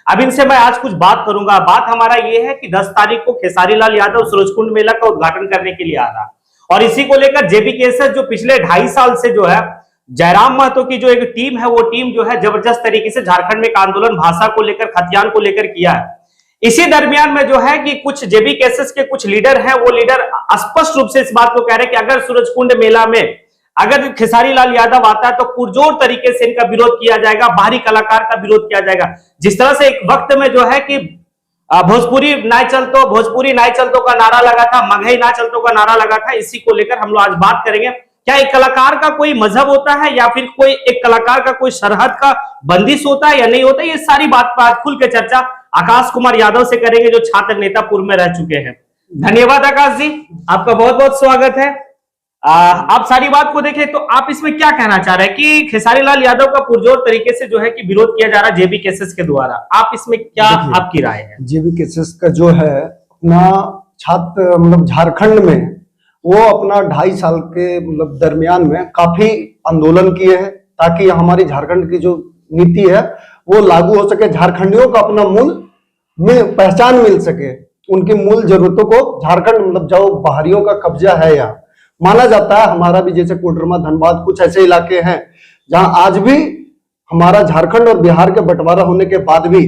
अब इनसे मैं आज कुछ बात करूंगा। बात हमारा ये है कि 10 तारीख को खेसारी लाल यादव सूरजकुंड मेला का उद्घाटन करने के लिए आ रहा, और इसी को लेकर जेबी केसर जो पिछले 2.5 साल से जो है जयराम महतो की जो एक टीम है, वो टीम जो है जबरदस्त तरीके से झारखंड में एक आंदोलन भाषा को लेकर, खतियान को लेकर किया है। इसी दरमियान में जो है कि कुछ जेबी केसेस के कुछ लीडर हैं, वो लीडर स्पष्ट रूप से इस बात को कह रहे हैं कि अगर सूरजकुंड मेला में अगर खेसारी लाल यादव आता है तो पुरजोर तरीके से इनका विरोध किया जाएगा, बाहरी कलाकार का विरोध किया जाएगा। जिस तरह से एक वक्त में जो है कि भोजपुरी नाय चलतो का नारा लगा था, मगही ना चलतो का नारा लगा था, इसी को लेकर हम लोग आज बात करेंगे। क्या एक कलाकार का कोई मजहब होता है, या फिर कोई एक कलाकार का कोई सरहद का बंदिश होता है या नहीं होता? ये सारी बात पर आज खुल के चर्चा आकाश कुमार यादव से करेंगे, जो छात्र नेता पूर्व में रह चुके हैं। धन्यवाद आकाश जी, आपका बहुत बहुत स्वागत है। आप सारी बात को देखें तो आप इसमें क्या कहना चाह रहे हैं कि खेसारी लाल यादव का पुरजोर तरीके से जो है कि विरोध किया जा रहा है जेबी केसेस के द्वारा, आप इसमें क्या आपकी राय है? जेबी केसेस का जो है अपना छात्र मतलब झारखंड में वो अपना 2.5 साल के मतलब दरमियान में काफी आंदोलन किए हैं ताकि हमारी झारखंड की जो नीति है वो लागू हो सके, झारखंडियों को अपना मूल में पहचान मिल सके, उनकी मूल जरूरतों को झारखंड मतलब जो बाहरियों का कब्जा है यहाँ माना जाता है। हमारा भी जैसे कोडरमा, धनबाद कुछ ऐसे इलाके हैं जहां आज भी हमारा झारखंड और बिहार के बंटवारा होने के बाद भी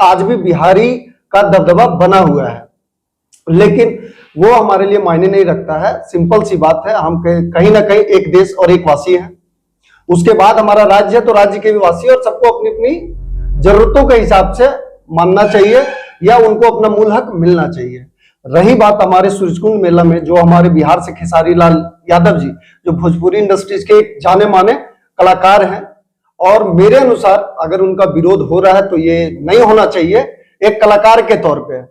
आज भी बिहारी का दबदबा बना हुआ है, लेकिन वो हमारे लिए मायने नहीं रखता है। सिंपल सी बात है, हम कहीं ना कहीं एक देश और एक वासी हैं। उसके बाद हमारा राज्य है तो राज्य के भी वासी, और सबको अपनी अपनी जरूरतों के हिसाब से मानना चाहिए या उनको अपना मूल हक मिलना चाहिए। रही बात हमारे सूरजकुंड मेला में, जो हमारे बिहार से खेसारी लाल यादव जी जो भोजपुरी इंडस्ट्रीज के एक जाने माने कलाकार हैं, और मेरे अनुसार अगर उनका विरोध हो रहा है तो ये नहीं होना चाहिए एक कलाकार के तौर पे।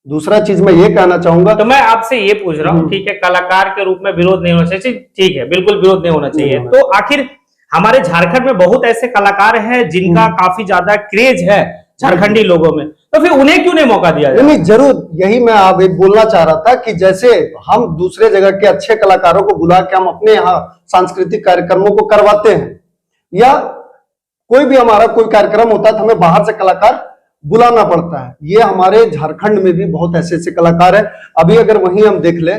दूसरा चीज मैं ये कहना चाहूंगा, तो मैं आपसे ये पूछ रहा हूँ, ठीक है, कलाकार के रूप में विरोध नहीं होना चाहिए, ठीक है, बिल्कुल विरोध नहीं होना चाहिए। तो आखिर हमारे झारखंड में बहुत ऐसे कलाकार हैं जिनका काफी ज्यादा क्रेज है झारखंडी लोगों में, तो फिर उन्हें क्यों नहीं मौका दिया जाए? नहीं, जरूर यही मैं आप बोलना चाह रहा था कि जैसे हम दूसरे जगह के अच्छे कलाकारों को बुला के हम अपने यहाँ सांस्कृतिक कार्यक्रमों को करवाते हैं, या कोई भी हमारा कोई कार्यक्रम होता है तो हमें बाहर से कलाकार बुलाना पड़ता है। ये हमारे झारखंड में भी बहुत ऐसे ऐसे कलाकार हैं। अभी अगर वहीं हम देख ले,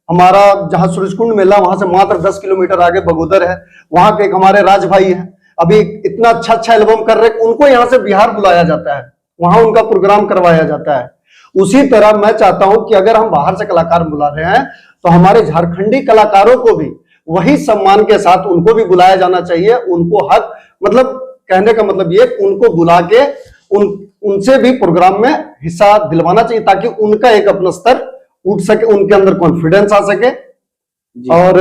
हमारा जहां सूरजकुंड मेला वहां से मात्र 10 किलोमीटर आगे बगोदर है, वहां के एक हमारे राज भाई है, अभी इतना अच्छा एल्बम कर रहे, उनको यहाँ से बिहार बुलाया जाता है, वहां उनका प्रोग्राम करवाया जाता है। उसी तरह मैं चाहता हूं कि अगर हम बाहर से कलाकार बुला रहे हैं तो हमारे झारखंडी कलाकारों को भी वही सम्मान के साथ उनको भी बुलाया जाना चाहिए। उनको हक मतलब कहने का मतलब ये, उनको बुला के उनसे भी प्रोग्राम में हिस्सा दिलवाना चाहिए ताकि उनका एक अपना स्तर उठ सके, उनके अंदर कॉन्फिडेंस आ सके, और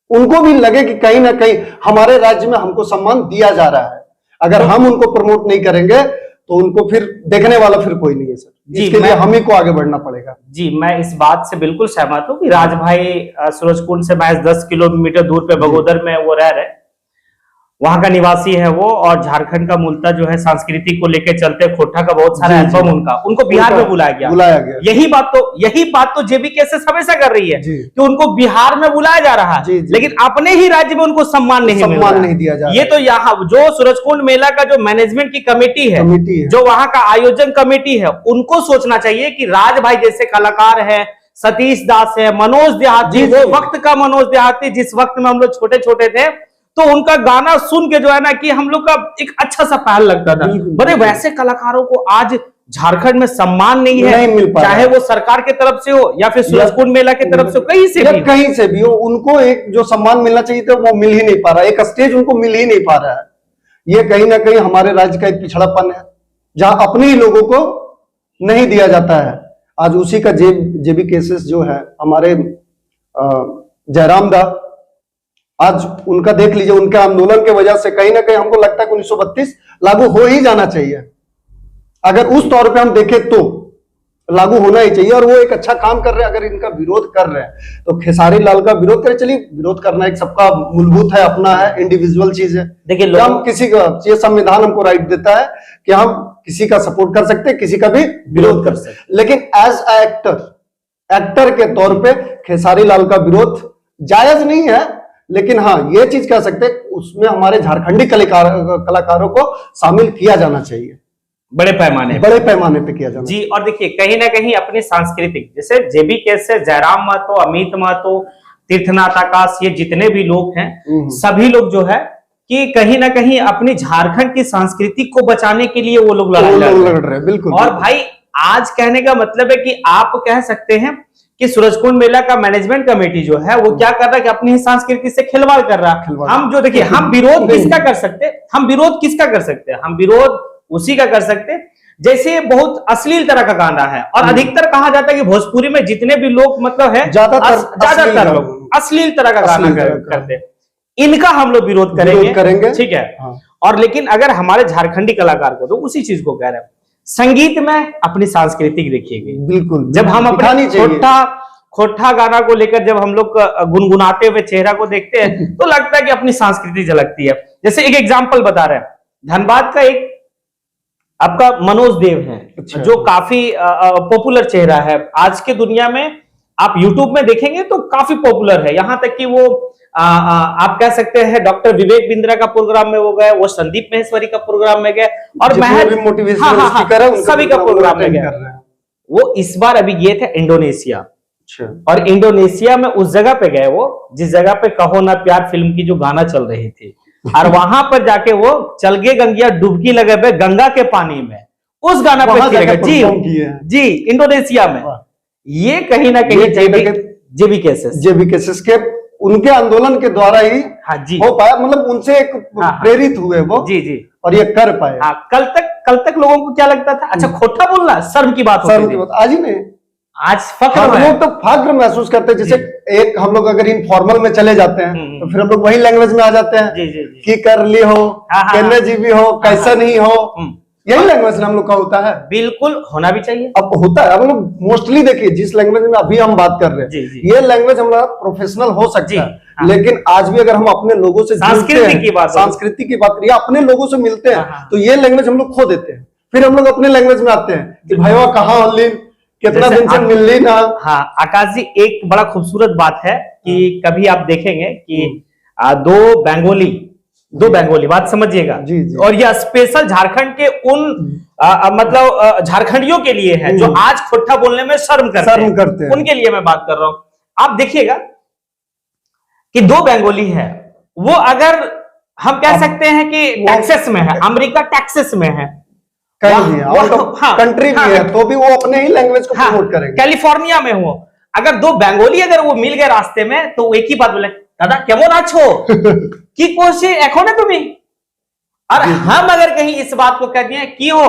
उनको भी लगे कि कहीं ना कहीं हमारे राज्य में हमको सम्मान दिया जा रहा है। अगर हम उनको प्रमोट नहीं करेंगे तो उनको फिर देखने वाला फिर कोई नहीं है सर। इसके लिए हम ही को आगे बढ़ना पड़ेगा। जी, मैं इस बात से बिल्कुल सहमत हूँ कि राज भाई सूरजकुंड से महज 10 किलोमीटर दूर पे बगोदर में वो रह रहे, वहां का निवासी है वो, और झारखंड का मूलतः जो है संस्कृति को लेकर चलते, खोटा का बहुत सारा एल्बम उनको बिहार में बुलाया गया। यही बात तो जेबी केसेस हमेशा कर रही है कि उनको बिहार में बुलाया जा रहा है, लेकिन अपने ही राज्य में उनको सम्मान नहीं दिया जा रहा। ये तो यहाँ जो सूरजकुंड मेला का जो मैनेजमेंट की कमेटी है, जो वहां का आयोजन कमेटी है, उनको सोचना चाहिए कि राज भाई जैसे कलाकार है, सतीश दास है, मनोज देहाती, वो वक्त का मनोज देहाती, जिस वक्त में हम लोग छोटे छोटे थे तो उनका गाना सुन के जो है ना कि हम लोग का एक अच्छा सा पहल लगता था। बड़े वैसे कलाकारों को आज झारखंड में सम्मान नहीं है, चाहे वो सरकार की तरफ से हो या फिर सूरजकुंड मेला की तरफ से हो, कहीं से भी हो, उनको एक जो सम्मान मिलना चाहिए था वो मिल ही नहीं पा रहा, एक स्टेज उनको मिल ही नहीं पा रहा है। ये कहीं ना कहीं हमारे राज्य का एक पिछड़ापन है जहां अपने ही लोगों को नहीं दिया जाता है। आज उसी का जेबी केसेस जो है हमारे जयराम दा, आज उनका देख लीजिए, उनके आंदोलन के वजह से कहीं ना कहीं हमको लगता है कि 1932 लागू हो ही जाना चाहिए। अगर उस तौर पे हम देखें तो लागू होना ही चाहिए, और वो एक अच्छा काम कर रहे हैं। अगर इनका विरोध कर रहे हैं तो खेसारी लाल का विरोध करें, चलिए विरोध करना एक सबका मूलभूत है, अपना है, इंडिविजुअल चीज है। देखिए हम किसी का, ये संविधान हमको राइट देता है कि हम किसी का सपोर्ट कर सकते हैं, किसी का भी विरोध कर सकते, लेकिन एज एक्टर के तौर पे खेसारी लाल का विरोध जायज नहीं है। लेकिन हाँ, ये चीज कह सकते हैं उसमें हमारे झारखंडी कलाकारों को शामिल किया जाना चाहिए। बड़े पैमाने पे किया जाना। जी। और देखिए कहीं ना कहीं अपनी सांस्कृतिक, जैसे जेबी कैसे जयराम महतो, अमित महतो, तीर्थनाथ आकाश, ये जितने भी लोग हैं सभी लोग जो है कि कहीं ना कहीं अपनी झारखंड की संस्कृति को बचाने के लिए वो लोग लड़ रहे हैं। बिल्कुल। और भाई आज कहने का मतलब है कि आप कह सकते हैं कि सूरजकुंड मेला का मैनेजमेंट कमेटी जो है वो क्या कर रहा है कि अपनी संस्कृति से खिलवाड़ कर रहा है। हम जो देखिए, हम विरोध किसका कर सकते हैं, हम विरोध उसी का कर सकते हैं जैसे बहुत अश्लील तरह का गाना है। और अधिकतर कहा जाता है कि भोजपुरी में जितने भी लोग मतलब है ज्यादातर लोग अश्लील तरह का गाना करते हैं। इनका हम लोग विरोध करेंगे, ठीक है। और लेकिन अगर हमारे झारखंडी कलाकार को, तो उसी चीज को कह रहे हैं, संगीत में अपनी सांस्कृतिक देखिएगी। बिल्कुल। जब हम अपने खोटा गाना को लेकर जब हम लोग गुनगुनाते हुए चेहरा को देखते हैं तो लगता है कि अपनी संस्कृति झलकती है। जैसे एक एग्जांपल बता रहे हैं, धनबाद का एक आपका मनोज देव है, जो काफी पॉपुलर चेहरा है आज के दुनिया में। आप यूट्यूब में देखेंगे तो काफी पॉपुलर है, यहां तक कि वो आप कह सकते हैं डॉक्टर विवेक बिंद्रा का प्रोग्राम में वो गए, वो संदीप महेश्वरी का प्रोग्राम में गए, और सभी का प्रोग्राम में गए। वो इस बार अभी गए थे इंडोनेशिया, और इंडोनेशिया में उस जगह पे गए वो जिस जगह पे कहो ना प्यार फिल्म की जो गाना चल रही थी, और वहां पर जाके वो चल गए गंगिया डुबकी लगे पे गंगा के पानी में, उस गाना पे जी इंडोनेशिया में। ये कहीं ना कहीं जेबी केसेस के उनके आंदोलन के द्वारा ही हो पाया, मतलब उनसे एक प्रेरित हुए वो, जी और ये कर पाए। कल तक लोगों को क्या लगता था, अच्छा खोटा बोलना शर्म की बात होती थी, आज ही नहीं, आज फख्र हम लोग तो फख्र महसूस करते हैं। जैसे एक हम लोग अगर इनफॉर्मल में चले जाते हैं तो फिर हम लोग वही लैंग्वेज में आ जाते हैं कि कर ली हो, कहने जी भी हो, कैसा नहीं हो, यही लैंग्वेज हम लोग का होता है। बिल्कुल होना भी चाहिए, अब होता है। अब लोग मोस्टली देखिए जिस लैंग्वेज में अभी हम बात कर रहे हैं, ये लैंग्वेज हमारा प्रोफेशनल हो सकता है, लेकिन आज भी अगर हम अपने लोगों से संस्कृति की बात करिए, अपने लोगों से मिलते हैं तो ये लैंग्वेज हम लोग खो देते हैं। फिर हम लोग अपने लैंग्वेज में आते हैं कि भाईवा कहाँ हल्ली, कितना दिन से मिल ली ना। हाँ आकाश जी, एक बड़ा खूबसूरत बात है कि कभी आप देखेंगे कि दो बेंगोली बात समझिएगा, और यह स्पेशल झारखंड के उन मतलब झारखंडियों के लिए है जो आज खोटा बोलने में शर्म करते हैं, उनके लिए मैं बात कर रहा हूं। आप देखिएगा कि दो बेंगोली है, वो अगर हम कह सकते हैं कि टेक्सास में है, अमेरिका टेक्सास में है, कंट्री में है, तो भी वो अपने ही लैंग्वेज को प्रमोट करेंगे। कैलिफोर्निया में हो, अगर दो बेंगोली अगर वो मिल गए रास्ते में तो एक ही बात बोले, दादा केमन आछो की कोशिश एखो ना तुम्हें। और हम अगर कहीं इस बात को कह दिए की हो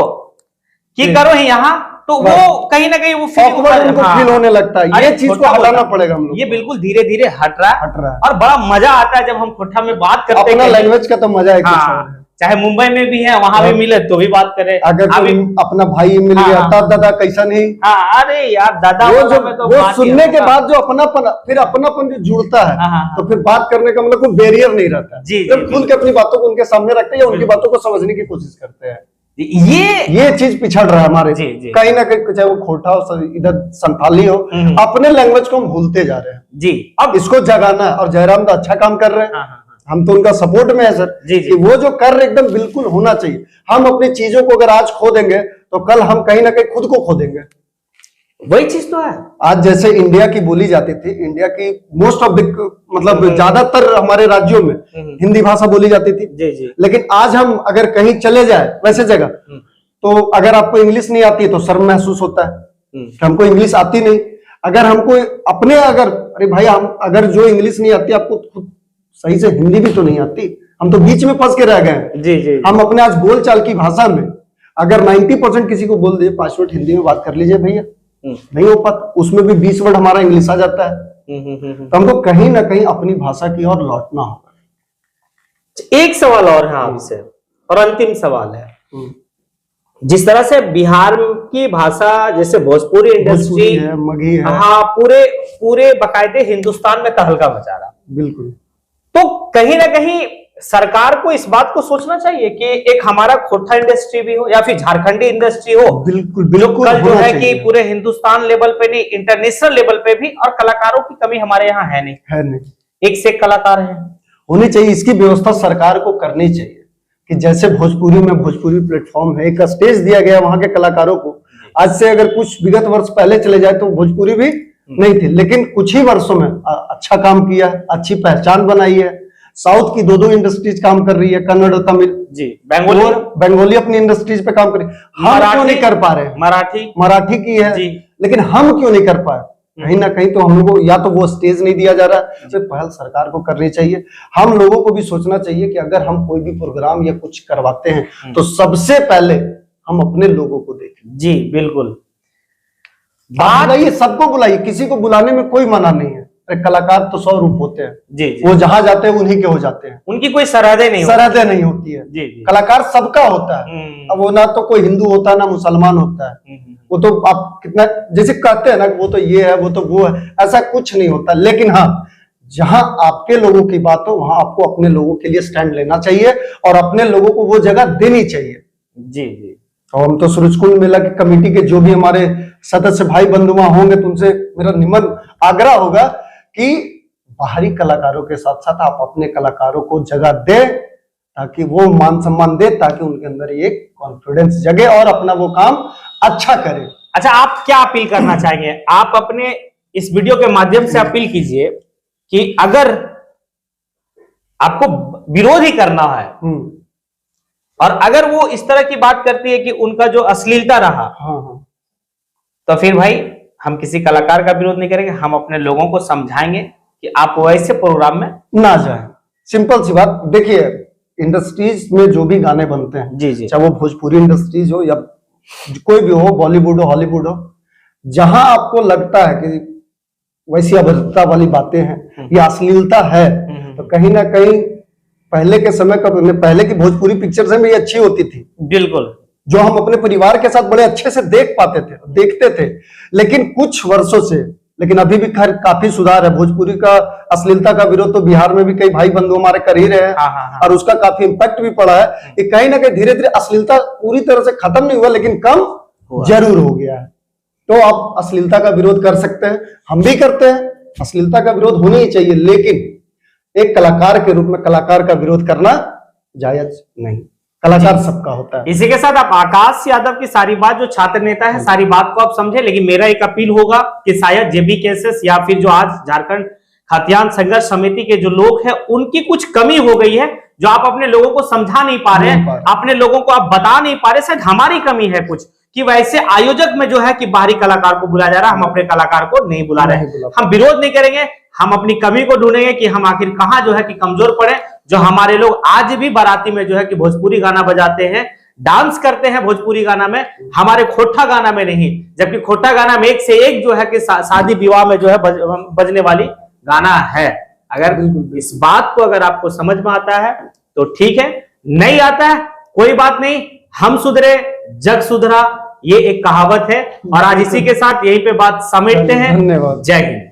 की करो ही यहाँ, तो वो कहीं ना कहीं वो फील होने लगता है। ये चीज को हटाना पड़ेगा हम लोग। ये बिल्कुल धीरे धीरे हट रहा है और बड़ा मजा आता है जब हम खोटा में बात करते हैं। अपना लैंग्वेज का तो मजा है, चाहे मुंबई में भी है, वहां भी मिले तो भी बात करें। अगर अपना भाई मिल गया, दादा कैसा नहीं, अरे यार दादा वो सुनने के बाद जो अपनापन, फिर अपनापन जो जुड़ता है, तो फिर बात करने का मतलब कोई बैरियर नहीं रहता। जब खुल के अपनी बातों को उनके सामने रखते हैं या उनकी बातों को समझने की कोशिश करते हैं, ये चीज पिछड़ रहा है हमारे। कहीं ना कहीं चाहे वो खोटा हो, इधर संथाली हो, अपने लैंग्वेज को हम भूलते जा रहे हैं जी। अब इसको जगाना है, और जयराम तो अच्छा काम कर रहे हैं, हम तो उनका सपोर्ट में है सर जी। कि वो जो कर रहे एकदम बिल्कुल होना चाहिए। हम अपनी चीजों को अगर आज खो देंगे तो कल हम कहीं ना कहीं खुद को खो देंगे। वही चीज तो है। आज जैसे इंडिया की बोली जाती थी, इंडिया की मोस्ट ऑफ द मतलब ज्यादातर हमारे राज्यों में हिंदी भाषा बोली जाती थी जी। लेकिन आज हम अगर कहीं चले जाए वैसे जगह, तो अगर आपको इंग्लिश नहीं आती है तो शर्म महसूस होता है, हमको इंग्लिश आती नहीं। अगर हमको अपने अरे भाई हम अगर जो इंग्लिश नहीं आती, आपको खुद सही से हिंदी भी तो नहीं आती, हम तो बीच में फंस के रह गए जी। हम अपने आज बोलचाल की भाषा में अगर 90% किसी को बोल दिए 5 मिनट हिंदी में बात कर लीजिए भैया, नहीं हो पाता, उसमें भी 20 वर्ड हमारा इंग्लिश आ जाता है। तो हमको कहीं ना कहीं अपनी भाषा की ओर लौटना होगा। एक सवाल और है आपसे, और अंतिम सवाल है, जिस तरह से बिहार की भाषा जैसे भोजपुरी इंडस्ट्री है, मगही है, हाँ पूरे बाकायदे हिंदुस्तान में तहलका मचा रहा, बिल्कुल। तो कहीं ना कहीं सरकार को इस बात को सोचना चाहिए कि एक हमारा खोटा इंडस्ट्री भी हो या फिर झारखंडी इंडस्ट्री हो, बिल्कुल कल जो है कि पूरे हिंदुस्तान लेवल पे नहीं, इंटरनेशनल लेवल पे भी। और कलाकारों की कमी हमारे यहाँ है नहीं, एक से एक कलाकार है, होनी चाहिए। इसकी व्यवस्था सरकार को करनी चाहिए। कि जैसे भोजपुरी में भोजपुरी प्लेटफॉर्म है, एक स्टेज दिया गया वहां के कलाकारों को। आज से अगर कुछ विगत वर्ष पहले चले जाए तो भोजपुरी भी नहीं थी, लेकिन कुछ ही वर्षों में अच्छा काम किया है, अच्छी पहचान बनाई है। साउथ की दो इंडस्ट्रीज काम कर रही है, कन्नड़ और तमिल जी, बंगाली और बंगाली अपनी इंडस्ट्रीज पे काम कर रही है। हम क्यों नहीं कर पा रहे? मराठी की है जी, लेकिन हम क्यों नहीं कर पाए? कहीं ना कहीं तो हम लोगों को या तो वो स्टेज नहीं दिया जा रहा है, तो पहल सरकार को करनी चाहिए। हम लोगों को भी सोचना चाहिए कि अगर हम कोई भी प्रोग्राम या कुछ करवाते हैं तो सबसे पहले हम अपने लोगों को देखें। जी बिल्कुल, बुलाइए, सबको बुलाइए, किसी को बुलाने में कोई मना नहीं है। कलाकार तो 100 रूप होते हैं जी, वो जहां जाते हैं उन्हीं के हो जाते हैं, उनकी कोई सरहदें नहीं होती है जी। कलाकार सबका होता है, अब वो ना तो कोई हिंदू होता है ना मुसलमान होता है। वो तो आप कितना जैसे कहते हैं ना वो तो ये है वो तो वो है, ऐसा कुछ नहीं होता। लेकिन हाँ, जहां आपके लोगों की बात हो वहां आपको अपने लोगों के लिए स्टैंड लेना चाहिए और अपने लोगों को वो जगह देनी चाहिए। जी जी, और हम तो सूरजकुंड मेला की कमेटी के जो भी हमारे सदस्य भाई बंधु वहां होंगे तो उनसे मेरा निमन आग्रह होगा कि बाहरी कलाकारों के साथ साथ आप अपने कलाकारों को जगह दे, ताकि वो मान सम्मान दे, ताकि उनके अंदर एक कॉन्फिडेंस जगे और अपना वो काम अच्छा करे। अच्छा, आप क्या अपील करना चाहेंगे? आप अपने इस वीडियो के माध्यम से अपील कीजिए कि अगर आपको विरोध ही करना है और अगर वो इस तरह की बात करती है कि उनका जो अश्लीलता रहा, तो फिर भाई हम किसी कलाकार का विरोध नहीं करेंगे, हम अपने लोगों को समझाएंगे कि आप वैसे प्रोग्राम में ना जाएं। सिंपल सी बात। देखिए, इंडस्ट्रीज में जो भी गाने बनते हैं जी जी, चाहे वो भोजपुरी इंडस्ट्रीज हो या कोई भी हो, बॉलीवुड हो, हॉलीवुड हो, जहां आपको लगता है कि वैसी अभद्रता वाली बातें हैं या अश्लीलता है, तो कहीं ना कहीं पहले के समय का, पहले की भोजपुरी पिक्चर्स में ये अच्छी होती थी बिल्कुल, जो हम अपने परिवार के साथ बड़े अच्छे से देख पाते थे, देखते थे। लेकिन कुछ वर्षों से, लेकिन अभी भी खैर काफी सुधार है। भोजपुरी का अश्लीलता का विरोध तो बिहार में भी कई भाई बंधु हमारे कर ही रहे हैं और उसका काफी इम्पैक्ट भी पड़ा है कि कहीं ना कहीं धीरे धीरे अश्लीलता पूरी तरह से खत्म नहीं हुआ, लेकिन कम जरूर हो गया है। तो आप अश्लीलता का विरोध कर सकते हैं, हम भी करते हैं, अश्लीलता का विरोध होना ही चाहिए, लेकिन एक कलाकार के रूप में कलाकार का विरोध करना जायज नहीं। कलाकार सबका होता है। इसी के साथ आप आकाश यादव की सारी बात, जो छात्र नेता है, सारी बात को आप समझे, लेकिन मेरा एक अपील होगा कि शायद जेबी केसेस या फिर जो आज झारखंड खाद्यान्न संघर्ष समिति के जो लोग हैं उनकी कुछ कमी हो गई है, जो आप अपने लोगों को समझा नहीं पा रहे हैं, अपने लोगों को आप बता नहीं पा रहे। शायद हमारी कमी है कुछ, कि वैसे आयोजक में जो है कि बाहरी कलाकार को बुलाया जा रहा है, हम अपने कलाकार को नहीं बुला रहे हैं। हम विरोध नहीं करेंगे, हम अपनी कमी को ढूंढेंगे कि हम आखिर कहां जो है कि कमजोर पड़े। जो हमारे लोग आज भी बाराती में जो है कि भोजपुरी गाना बजाते हैं, डांस करते हैं भोजपुरी गाना में, हमारे खोटा गाना में नहीं, जबकि खोटा गाना में एक से एक जो है कि शादी विवाह में जो है बजने वाली गाना है। अगर इस बात को अगर आपको समझ में आता है तो ठीक है, नहीं आता है कोई बात नहीं, हम सुधरे जग सुधरा, ये एक कहावत है। और आज इसी के साथ यहीं पे बात समेटते हैं। धन्यवाद, जय हिंद।